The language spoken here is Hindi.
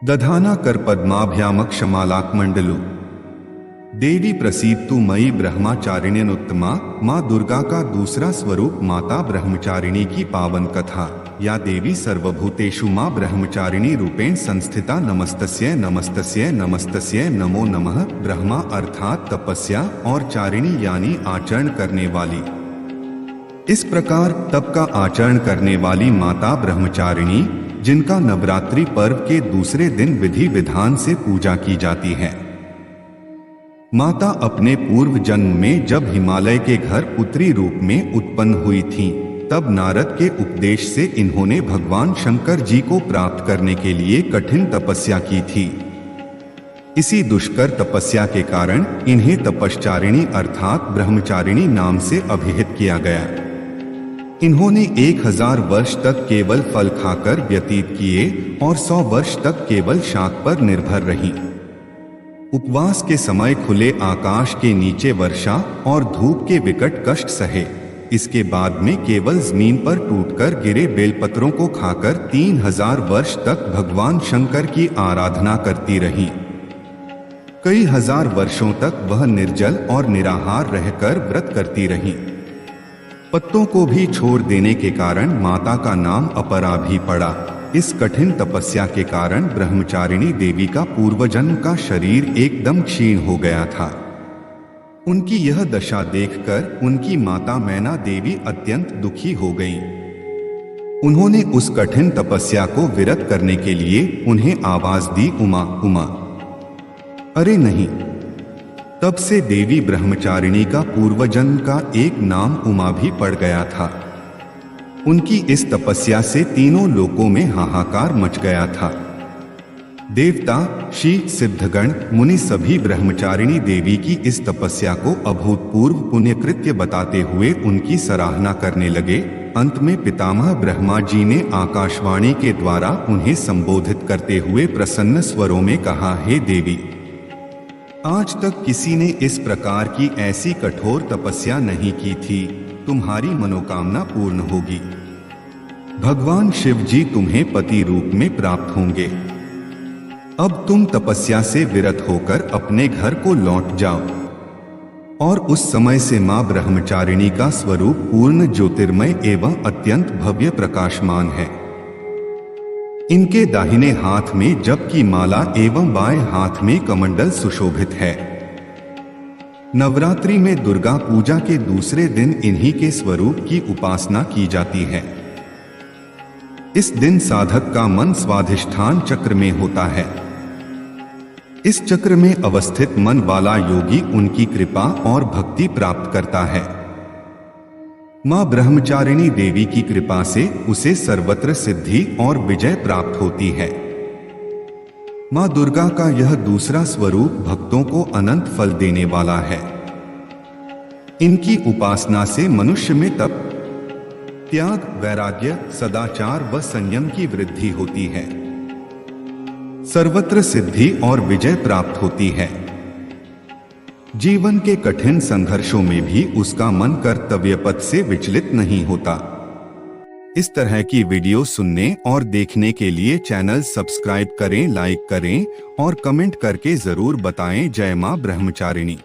दधाना कर पद्माभ्यामक्षमालाकमंडलु। देवी प्रसीदतु मयि ब्रह्मचारिण्यनुत्तमा। माँ दुर्गा का दूसरा स्वरूप माता ब्रह्मचारिणी की पावन कथा। या देवी सर्वभूतेषु माँ ब्रह्मचारिणी रूपेण संस्थिता। नमस्तस्यै नमस्तस्यै नमस्तस्यै नमो नमः। ब्रह्मा अर्थात तपस्या और चारिणी यानी आचरण करने वाली। इस प्रकार तप का आचरण करने वाली माता ब्रह्मचारिणी, जिनका नवरात्रि पर्व के दूसरे दिन विधि विधान से पूजा की जाती है। माता अपने पूर्व जन्म में जब हिमालय के घर पुत्री रूप में उत्पन्न हुई थीं, तब नारद के उपदेश से इन्होंने भगवान शंकर जी को प्राप्त करने के लिए कठिन तपस्या की थी। इसी दुष्कर तपस्या के कारण इन्हें तपश्चारिणी अर्थात ब्रह्मचारिणी नाम से अभिहित किया गया। इन्होंने 1000 वर्ष तक केवल फल खाकर व्यतीत किए और 100 वर्ष तक केवल शाक पर निर्भर रहीं। उपवास के समय खुले आकाश के नीचे वर्षा और धूप के विकट कष्ट सहे। इसके बाद में केवल जमीन पर टूटकर गिरे बेलपत्रों को खाकर 3000 वर्ष तक भगवान शंकर की आराधना करती रही। कई हजार वर्षों तक वह निर्जल और निराहार रहकर व्रत करती रही। पत्तों को भी छोड़ देने के कारण माता का नाम अपरा भी पड़ा। इस कठिन तपस्या के कारण ब्रह्मचारिणी देवी का पूर्वजन्म का शरीर एकदम क्षीण हो गया था। उनकी यह दशा देखकर उनकी माता मैना देवी अत्यंत दुखी हो गईं। उन्होंने उस कठिन तपस्या को विरत करने के लिए उन्हें आवाज दी, उमा उमा। अरे नहीं! तब से देवी ब्रह्मचारिणी का पूर्वजन्म का एक नाम उमा भी पड़ गया था। उनकी इस तपस्या से तीनों लोकों में हाहाकार मच गया था। देवता, ऋषि, सिद्धगण, मुनि सभी ब्रह्मचारिणी देवी की इस तपस्या को अभूतपूर्व पुण्यकृत्य बताते हुए उनकी सराहना करने लगे। अंत में पितामह ब्रह्मा जी ने आकाशवाणी के द्वारा उन्हें संबोधित करते हुए प्रसन्न स्वरों में कहा, हे देवी, आज तक किसी ने इस प्रकार की ऐसी कठोर तपस्या नहीं की थी। तुम्हारी मनोकामना पूर्ण होगी। भगवान शिव जी तुम्हें पति रूप में प्राप्त होंगे। अब तुम तपस्या से विरत होकर अपने घर को लौट जाओ। और उस समय से मां ब्रह्मचारिणी का स्वरूप पूर्ण ज्योतिर्मय एवं अत्यंत भव्य प्रकाशमान है। इनके दाहिने हाथ में जप की माला एवं बाएं हाथ में कमंडल सुशोभित है। नवरात्रि में दुर्गा पूजा के दूसरे दिन इन्हीं के स्वरूप की उपासना की जाती है। इस दिन साधक का मन स्वाधिष्ठान चक्र में होता है। इस चक्र में अवस्थित मन वाला योगी उनकी कृपा और भक्ति प्राप्त करता है। मां ब्रह्मचारिणी देवी की कृपा से उसे सर्वत्र सिद्धि और विजय प्राप्त होती है। मां दुर्गा का यह दूसरा स्वरूप भक्तों को अनंत फल देने वाला है। इनकी उपासना से मनुष्य में तप, त्याग, वैराग्य, सदाचार व संयम की वृद्धि होती है। सर्वत्र सिद्धि और विजय प्राप्त होती है। जीवन के कठिन संघर्षों में भी उसका मन कर्तव्य पथ से विचलित नहीं होता। इस तरह की वीडियो सुनने और देखने के लिए चैनल सब्सक्राइब करें, लाइक करें और कमेंट करके जरूर बताएं। जय मां ब्रह्मचारिणी।